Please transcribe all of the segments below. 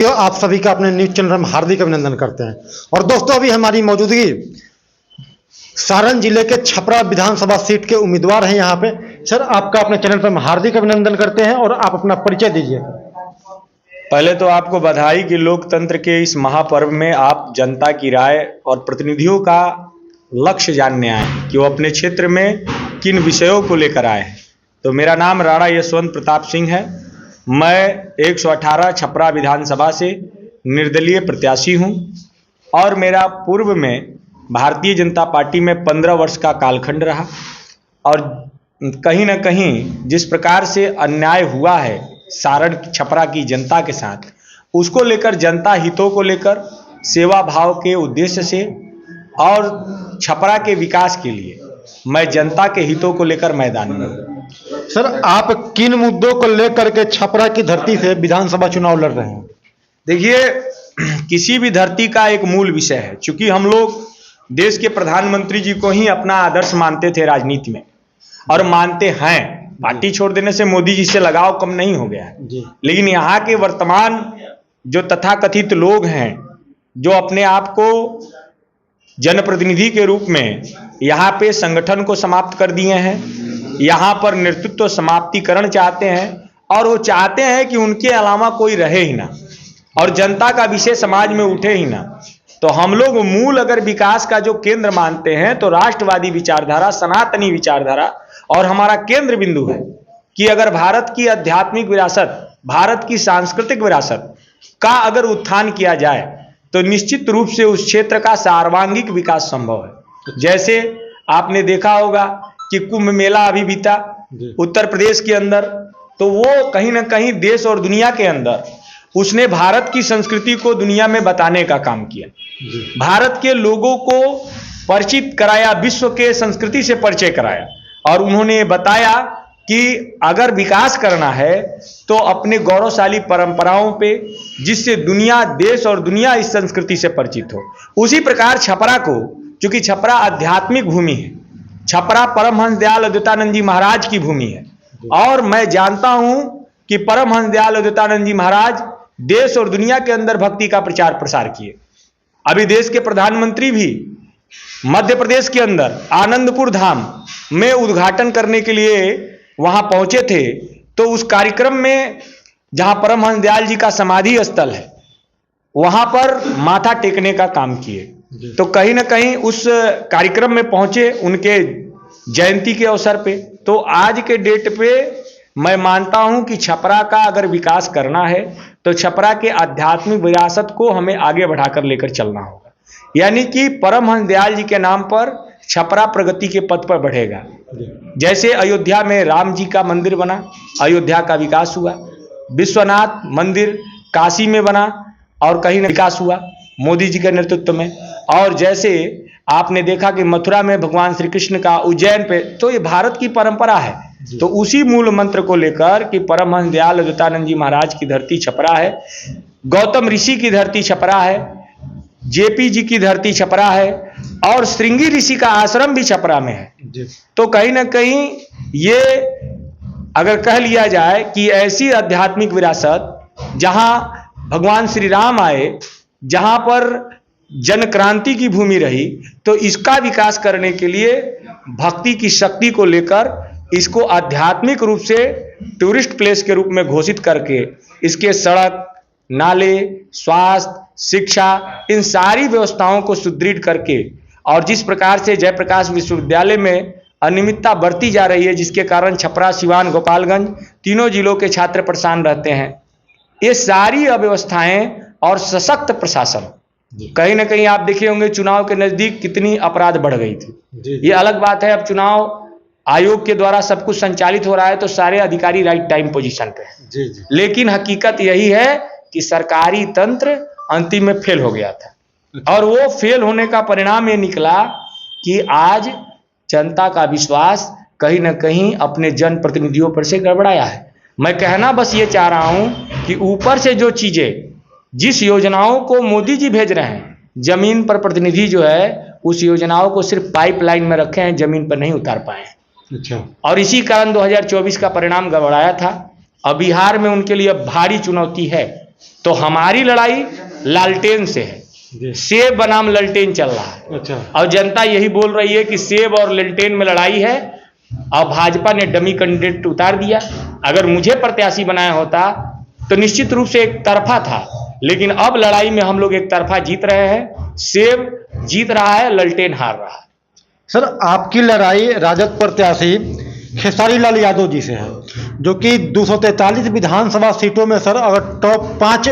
आप सभी का अपने न्यूज चैनल में हार्दिक अभिनंदन करते हैं। और दोस्तों, अभी हमारी मौजूदगी सारण जिले के छपरा विधानसभा सीट के उम्मीदवार हैं यहाँ पे। सर, आपका अपने चैनल पर हार्दिक अभिनंदन करते हैं और आप अपना परिचय दीजिए। पहले तो आपको बधाई कि लोकतंत्र के इस महापर्व में आप जनता की राय और प्रतिनिधियों का लक्ष्य जानने आए कि वो अपने क्षेत्र में किन विषयों को लेकर आए हैं। तो मेरा नाम राणा यशवंत प्रताप सिंह है। मैं 118 छपरा विधानसभा से निर्दलीय प्रत्याशी हूं और मेरा पूर्व में भारतीय जनता पार्टी में 15 वर्ष का कालखंड रहा। और कहीं ना कहीं जिस प्रकार से अन्याय हुआ है सारण छपरा की जनता के साथ, उसको लेकर, जनता हितों को लेकर, सेवा भाव के उद्देश्य से और छपरा के विकास के लिए मैं जनता के हितों को लेकर मैदान में हूं। सर, आप किन मुद्दों को लेकर के छपरा की धरती से विधानसभा चुनाव लड़ रहे हैं? देखिए, किसी भी धरती का एक मूल विषय है। चूंकि हम लोग देश के प्रधानमंत्री जी को ही अपना आदर्श मानते थे राजनीति में और मानते हैं। पार्टी छोड़ देने से मोदी जी से लगाव कम नहीं हो गया है, लेकिन यहाँ के वर्तमान जो तथाकथित लोग हैं, जो अपने आप को जनप्रतिनिधि के रूप में यहाँ पे संगठन को समाप्त कर दिए हैं, यहाँ पर नेतृत्व समाप्तिकरण चाहते हैं और वो चाहते हैं कि उनके अलावा कोई रहे ही ना और जनता का विषय समाज में उठे ही ना। तो हम लोग मूल अगर विकास का जो केंद्र मानते हैं तो राष्ट्रवादी विचारधारा, सनातनी विचारधारा, और हमारा केंद्र बिंदु है कि अगर भारत की आध्यात्मिक विरासत, भारत की सांस्कृतिक विरासत का अगर उत्थान किया जाए तो निश्चित रूप से उस क्षेत्र का सर्वांगीण विकास संभव है। जैसे आपने देखा होगा कि कुंभ मेला अभी बीता उत्तर प्रदेश के अंदर, तो वो कहीं ना कहीं देश और दुनिया के अंदर उसने भारत की संस्कृति को दुनिया में बताने का काम किया, भारत के लोगों को परिचित कराया, विश्व के संस्कृति से परिचय कराया और उन्होंने बताया कि अगर विकास करना है तो अपने गौरवशाली परंपराओं पे, जिससे दुनिया, देश और दुनिया इस संस्कृति से परिचित हो। उसी प्रकार छपरा को, चूंकि छपरा आध्यात्मिक भूमि है, छपरा परमहंस दयाल अद्वैतानंद जी महाराज की भूमि है और मैं जानता हूं कि परमहंस दयाल अद्वैतानंद जी महाराज देश और दुनिया के अंदर भक्ति का प्रचार प्रसार किए। अभी देश के प्रधानमंत्री भी मध्य प्रदेश के अंदर आनंदपुर धाम में उद्घाटन करने के लिए वहां पहुंचे थे। तो उस कार्यक्रम में जहां परमहंस दयाल जी का समाधि स्थल है, वहां पर माथा टेकने का काम किए। तो कहीं ना कहीं उस कार्यक्रम में पहुंचे उनके जयंती के अवसर पे। तो आज के डेट पे मैं मानता हूं कि छपरा का अगर विकास करना है तो छपरा के आध्यात्मिक विरासत को हमें आगे बढ़ाकर लेकर चलना होगा। यानी कि परमहंस दयाल जी के नाम पर छपरा प्रगति के पथ पर बढ़ेगा। जैसे अयोध्या में राम जी का मंदिर बना, अयोध्या का विकास हुआ, विश्वनाथ मंदिर काशी में बना और कहीं विकास हुआ मोदी जी के नेतृत्व में। और जैसे आपने देखा कि मथुरा में भगवान श्री कृष्ण का, उज्जैन पे, तो ये भारत की परंपरा है। तो उसी मूल मंत्र को लेकर कि परमहंस दयाल अद्वैतानंद जी महाराज की धरती छपरा है, गौतम ऋषि की धरती छपरा है, जेपी जी की धरती छपरा है और श्रृंगी ऋषि का आश्रम भी छपरा में है। तो कहीं ना कहीं ये अगर कह लिया जाए कि ऐसी आध्यात्मिक विरासत जहां भगवान श्री राम आए, जहां पर जन क्रांति की भूमि रही, तो इसका विकास करने के लिए भक्ति की शक्ति को लेकर इसको आध्यात्मिक रूप से टूरिस्ट प्लेस के रूप में घोषित करके इसके सड़क, नाले, स्वास्थ्य, शिक्षा, इन सारी व्यवस्थाओं को सुदृढ़ करके, और जिस प्रकार से जयप्रकाश विश्वविद्यालय में अनियमितता बढ़ती जा रही है, जिसके कारण छपरा, सिवान, गोपालगंज तीनों जिलों के छात्र परेशान रहते हैं, ये सारी अव्यवस्थाएं और सशक्त प्रशासन, कहीं ना कहीं आप देखे होंगे चुनाव के नजदीक कितनी अपराध बढ़ गई थी। ये अलग बात है, अब चुनाव आयोग के द्वारा सब कुछ संचालित हो रहा है तो सारे अधिकारी राइट टाइम पोजीशन पे हैं। लेकिन हकीकत यही है कि सरकारी तंत्र अंतिम में फेल हो गया था और वो फेल होने का परिणाम ये निकला कि आज जनता का विश्वास कहीं ना कहीं अपने जनप्रतिनिधियों पर से गड़बड़ाया है। मैं कहना बस ये चाह रहा हूं कि ऊपर से जो चीजें, जिस योजनाओं को मोदी जी भेज रहे हैं, जमीन पर प्रतिनिधि जो है उस योजनाओं को सिर्फ पाइपलाइन में रखे हैं, जमीन पर नहीं उतार पाए हैं। अच्छा। और इसी कारण 2024 का परिणाम गड़बड़ाया था। अब बिहार में उनके लिए भारी चुनौती है तो हमारी लड़ाई लालटेन से है, जी। सेब बनाम लालटेन चल रहा है। अच्छा। और जनता यही बोल रही है कि सेब और लालटेन में लड़ाई है, और भाजपा ने डमी कैंडिडेट उतार दिया। अगर मुझे प्रत्याशी बनाया होता तो निश्चित रूप से एक तरफा था, लेकिन अब लड़ाई में हम लोग एक तरफा जीत रहे हैं। सेब जीत रहा है, लालटेन हार रहा है। सर, आपकी लड़ाई राजद प्रत्याशी खेसारी लाल यादव जी से है, जो कि 243 विधानसभा सीटों में सर अगर टॉप 5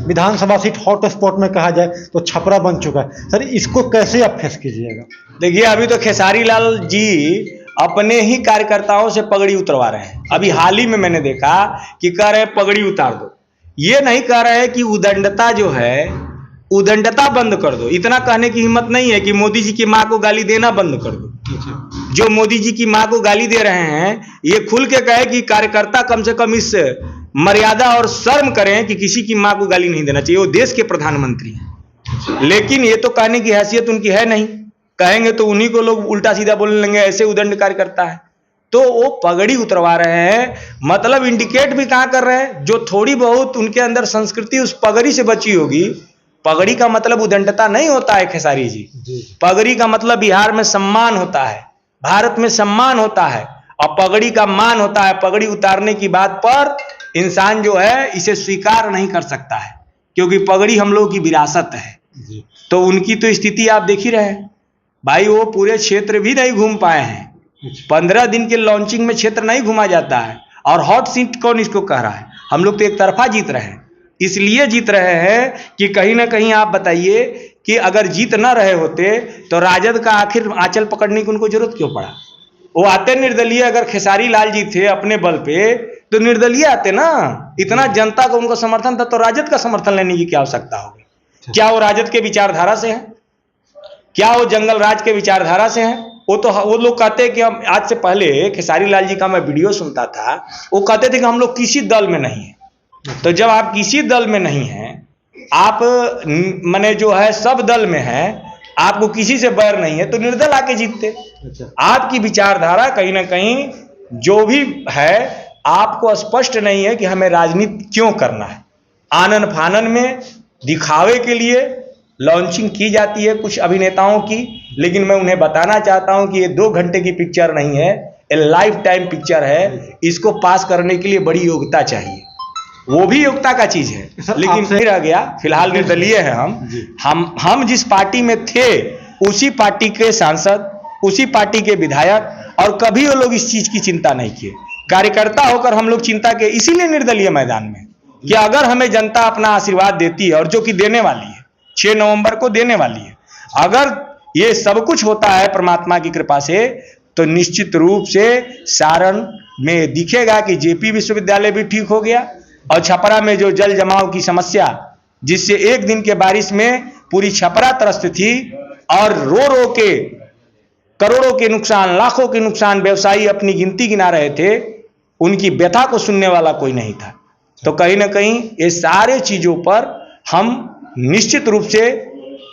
विधानसभा सीट हॉट स्पॉट में कहा जाए तो छपरा बन चुका है। सर, इसको कैसे आप फेस कीजिएगा? देखिए, अभी तो खेसारी लाल जी अपने ही कार्यकर्ताओं से पगड़ी उतरवा रहे हैं। अभी हाल ही में मैंने देखा कि कह रहे हैं पगड़ी उतार दो। ये नहीं कह रहे हैं कि उदंडता जो है, उदंडता बंद कर दो। इतना कहने की हिम्मत नहीं है कि मोदी जी की मां को गाली देना बंद कर दो। जो मोदी जी की मां को गाली दे रहे हैं, ये खुल के कहे कि कार्यकर्ता कम से कम इस मर्यादा और शर्म करें कि किसी की मां को गाली नहीं देना चाहिए। वो देश के प्रधानमंत्री हैं, लेकिन ये तो कहने की हैसियत उनकी है नहीं। कहेंगे तो उन्हीं को लोग उल्टा सीधा बोलने लेंगे, ऐसे उदंड कार्यकर्ता है। तो वो पगड़ी उतरवा रहे हैं, मतलब इंडिकेट भी कहां कर रहे हैं, जो थोड़ी बहुत उनके अंदर संस्कृति उस पगड़ी से बची होगी। पगड़ी का मतलब उदंडता नहीं होता है खेसारी जी। पगड़ी का मतलब बिहार में सम्मान होता है, भारत में सम्मान होता है, और पगड़ी का मान होता है। पगड़ी उतारने की बात पर इंसान जो है इसे स्वीकार नहीं कर सकता है, क्योंकि पगड़ी हम लोगों की विरासत है। तो उनकी तो स्थिति आप देख ही रहे हैं भाई, वो पूरे क्षेत्र भी नहीं घूम पाए हैं। 15 दिन के लॉन्चिंग में क्षेत्र नहीं घूमा जाता है, और हॉट सीट कौन इसको कह रहा है? हम लोग तो एक तरफा जीत रहे हैं। इसलिए जीत रहे हैं कि कहीं ना कहीं आप बताइए कि अगर जीत ना रहे होते तो राजद का आखिर आंचल पकड़ने की उनको जरूरत क्यों पड़ा? वो आते निर्दलीय। अगर खेसारी लाल जी थे अपने बल पे तो निर्दलीय आते ना। इतना जनता को उनको समर्थन था तो राजद का समर्थन लेने की क्या आवश्यकता होगी? क्या वो राजद के विचारधारा से है? क्या वो जंगल राज के विचारधारा से हैं? वो लोग कहते हैं कि हम, आज से पहले खेसारी लाल जी का मैं वीडियो सुनता था, वो कहते थे कि हम लोग किसी दल में नहीं है। तो जब आप किसी दल में नहीं हैं, आप माने जो है सब दल में हैं, आपको किसी से बैर नहीं है, तो निर्दल आके जीतते। आपकी विचारधारा कहीं ना कहीं जो भी है, आपको स्पष्ट नहीं है कि हमें राजनीति क्यों करना है। आनन फानन में दिखावे के लिए लॉन्चिंग की जाती है कुछ अभिनेताओं की, लेकिन मैं उन्हें बताना चाहता हूं कि ये 2 घंटे की पिक्चर नहीं है, ये लाइफ टाइम पिक्चर है। इसको पास करने के लिए बड़ी योग्यता चाहिए, वो भी योग्यता का चीज है, लेकिन नहीं रह गया। फिलहाल निर्दलीय है हम जिस पार्टी में थे उसी पार्टी के सांसद, उसी पार्टी के विधायक, और कभी वो लोग इस चीज की चिंता नहीं किए। कार्यकर्ता होकर हम लोग चिंता के, इसीलिए निर्दलीय मैदान में, कि अगर हमें जनता अपना आशीर्वाद देती है, और जो कि देने वाली है, 6 नवंबर को देने वाली है, अगर ये सब कुछ होता है परमात्मा की कृपा से, तो निश्चित रूप से सारण में दिखेगा कि जेपी विश्वविद्यालय भी ठीक हो गया, और छपरा में जो जल जमाव की समस्या, जिससे एक दिन के बारिश में पूरी छपरा त्रस्त थी, और रो रो के करोड़ों के नुकसान, लाखों के नुकसान, व्यवसायी अपनी गिनती गिना रहे थे, उनकी व्यथा को सुनने वाला कोई नहीं था। तो कहीं ना कहीं ये सारे चीजों पर हम निश्चित रूप से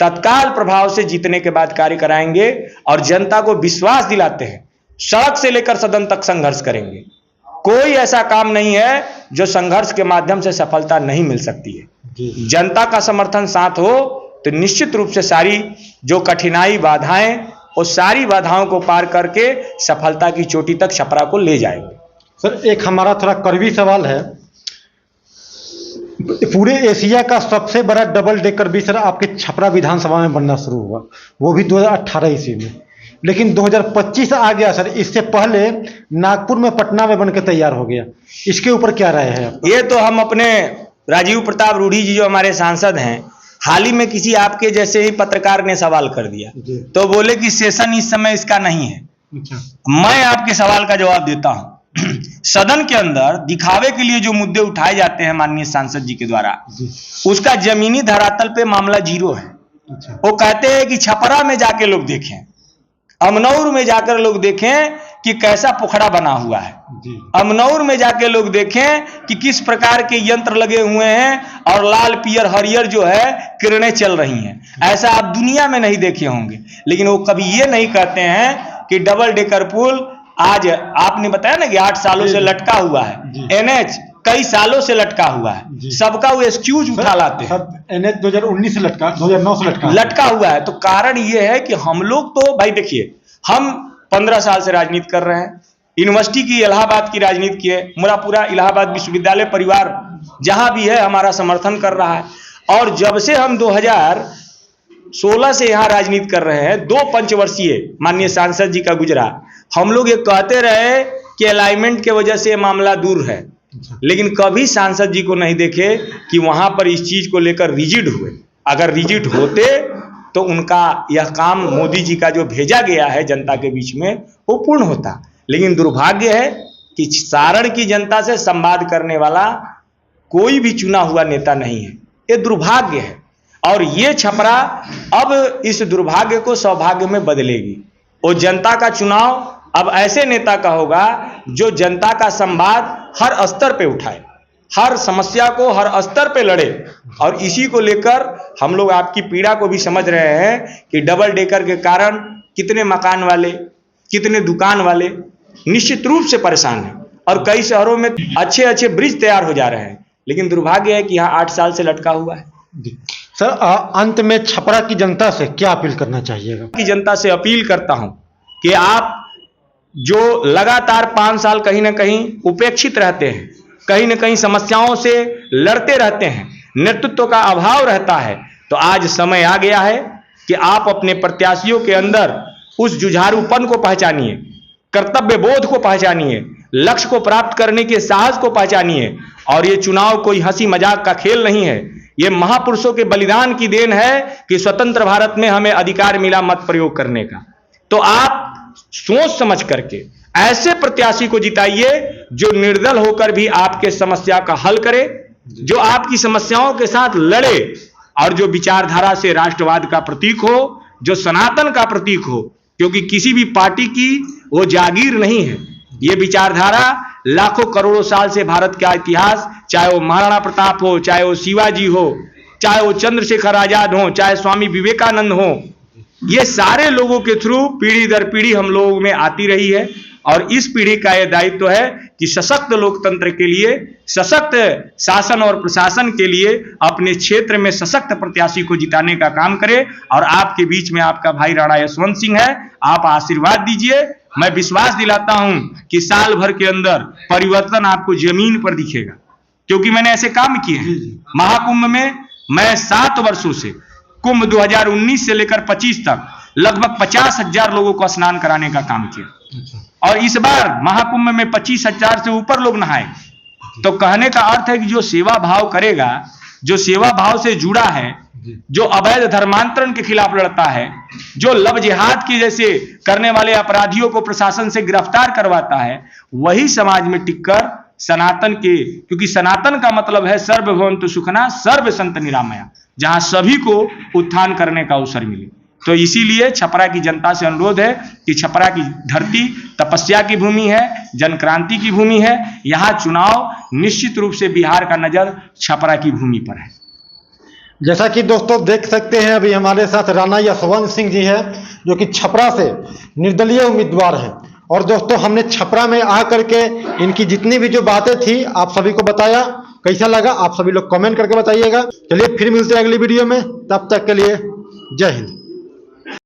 तत्काल प्रभाव से जीतने के बाद कार्य कराएंगे, और जनता को विश्वास दिलाते हैं, सड़क से लेकर सदन तक संघर्ष करेंगे। कोई ऐसा काम नहीं है जो संघर्ष के माध्यम से सफलता नहीं मिल सकती है। जनता का समर्थन साथ हो तो निश्चित रूप से सारी जो कठिनाई, बाधाएं, वो सारी बाधाओं को पार करके सफलता की चोटी तक छपरा को ले जाएंगे। सर, एक हमारा थोड़ा कड़वी सवाल है, पूरे एशिया का सबसे बड़ा डबल डेकर भी सर आपके छपरा विधानसभा में बनना शुरू हुआ, वो भी 2018 ईस्वी में, लेकिन 2025 आ गया सर। इससे पहले नागपुर में, पटना में बनकर तैयार हो गया। इसके ऊपर क्या राय है? ये तो हम अपने राजीव प्रताप रूढ़ी जी जो हमारे सांसद हैं, हाल ही में किसी आपके जैसे ही पत्रकार ने सवाल कर दिया, तो बोले कि सेशन इस समय इसका नहीं है। मैं आपके सवाल का जवाब देता हूं। सदन के अंदर दिखावे के लिए जो मुद्दे उठाए जाते हैं माननीय सांसद जी के द्वारा, उसका जमीनी धरातल पे मामला 0 है। वो कहते हैं कि छपरा में जाके लोग देखें, अमनौर में जाकर लोग देखें कि कैसा पोखड़ा बना हुआ है, अमनौर में जाके लोग देखें कि किस प्रकार के यंत्र लगे हुए हैं, और लाल पियर हरियर जो है किरणें चल रही हैं। ऐसा आप दुनिया में नहीं देखे होंगे। लेकिन वो कभी ये नहीं कहते हैं कि डबल डेकर पुल, आज आपने बताया ना कि 8 सालों से लटका हुआ है, NH कई सालों से लटका हुआ है, सबका वो एक्सक्यूज उठा लाते हैं। NH 2019 से लटका, 2009 से लटका हुआ है। तो कारण ये है कि हम लोग तो भाई देखिए, हम 15 साल से राजनीति कर रहे हैं, यूनिवर्सिटी की, इलाहाबाद की राजनीति की है, मेरा पूरा इलाहाबाद विश्वविद्यालय परिवार जहां भी है हमारा समर्थन कर रहा है। और जब से हम 2016 से यहाँ राजनीति कर रहे हैं, 2 पंचवर्षीय माननीय सांसद जी का गुजरा, हम लोग ये कहते रहे कि अलाइनमेंट के वजह से मामला दूर है, लेकिन कभी सांसद जी को नहीं देखे कि वहां पर इस चीज को लेकर रिजिड हुए। अगर रिजिड होते तो उनका यह काम मोदी जी का जो भेजा गया है जनता के बीच में वो पूर्ण होता। लेकिन दुर्भाग्य है कि सारण की जनता से संवाद करने वाला कोई भी चुना हुआ नेता नहीं है, ये दुर्भाग्य है। और ये छपरा अब इस दुर्भाग्य को सौभाग्य में बदलेगी। वो जनता का चुनाव अब ऐसे नेता का होगा जो जनता का संवाद हर स्तर पे उठाए, हर समस्या को हर स्तर पे लड़े। और इसी को लेकर हम लोग आपकी पीड़ा को भी समझ रहे हैं कि डबल डेकर के कारण कितने मकान वाले, कितने दुकान वाले निश्चित रूप से परेशान हैं। और कई शहरों में अच्छे अच्छे ब्रिज तैयार हो जा रहे हैं, लेकिन दुर्भाग्य है कि यहाँ 8 साल से लटका हुआ है। सर, अंत में छपरा की जनता से क्या अपील करना चाहिएगा? की जनता से अपील करता हूं कि आप जो लगातार 5 साल कहीं ना कहीं उपेक्षित रहते हैं, कहीं ना कहीं समस्याओं से लड़ते रहते हैं, नेतृत्व का अभाव रहता है, तो आज समय आ गया है कि आप अपने प्रत्याशियों के अंदर उस जुझारूपन को पहचानिए, कर्तव्य बोध को पहचानिए, लक्ष्य को प्राप्त करने के साहस को पहचानिए। और ये चुनाव कोई हंसी मजाक का खेल नहीं है, ये महापुरुषों के बलिदान की देन है कि स्वतंत्र भारत में हमें अधिकार मिला मत प्रयोग करने का। तो आप सोच समझ करके ऐसे प्रत्याशी को जिताइए जो निर्दल होकर भी आपके समस्या का हल करे, जो आपकी समस्याओं के साथ लड़े, और जो विचारधारा से राष्ट्रवाद का प्रतीक हो, जो सनातन का प्रतीक हो। क्योंकि किसी भी पार्टी की वो जागीर नहीं है, ये विचारधारा लाखों करोड़ों साल से भारत का इतिहास, चाहे वो महाराणा प्रताप हो, चाहे वो शिवाजी हो, चाहे वो चंद्रशेखर आजाद हो, चाहे स्वामी विवेकानंद हो, ये सारे लोगों के थ्रू पीढ़ी दर पीढ़ी हम लोगों में आती रही है। और इस पीढ़ी का यह दायित्व है कि सशक्त लोकतंत्र के लिए, सशक्त शासन और प्रशासन के लिए अपने क्षेत्र में सशक्त प्रत्याशी को जिताने का काम करे। और आपके बीच में आपका भाई राणा यशवंत सिंह है, आप आशीर्वाद दीजिए। मैं विश्वास दिलाता हूं कि साल भर के अंदर परिवर्तन आपको जमीन पर दिखेगा, क्योंकि मैंने ऐसे काम किए हैं। महाकुंभ में मैं 7 वर्षों से, कुंभ 2019 से लेकर 25 तक लगभग 50,000 लोगों को स्नान कराने का काम किया। और इस बार महाकुंभ में 25,000 से ऊपर लोग नहाए। तो कहने का अर्थ है कि जो सेवा भाव करेगा, जो सेवा भाव से जुड़ा है, जो अवैध धर्मांतरण के खिलाफ लड़ता है, जो लव जिहाद की जैसे करने वाले अपराधियों को प्रशासन से गिरफ्तार करवाता है, वही समाज में टिककर सनातन के, क्योंकि सनातन का मतलब है सर्वभवन्तु सुखना सर्व संत निरामया, जहां सभी को उत्थान करने का अवसर मिले। तो इसीलिए छपरा की जनता से अनुरोध है कि छपरा की धरती तपस्या की भूमि है, जन क्रांति की भूमि है। यहां चुनाव निश्चित रूप से बिहार का नजर छपरा की भूमि पर है। जैसा कि दोस्तों देख सकते हैं, अभी हमारे साथ राणा यशवंत सिंह जी हैं, जो कि छपरा से निर्दलीय उम्मीदवार हैं। और दोस्तों, हमने छपरा में आकर के इनकी जितनी भी जो बातें थी आप सभी को बताया। कैसा लगा आप सभी लोग कमेंट करके बताइएगा। चलिए फिर मिलते हैं अगली वीडियो में, तब तक के लिए जय हिंद।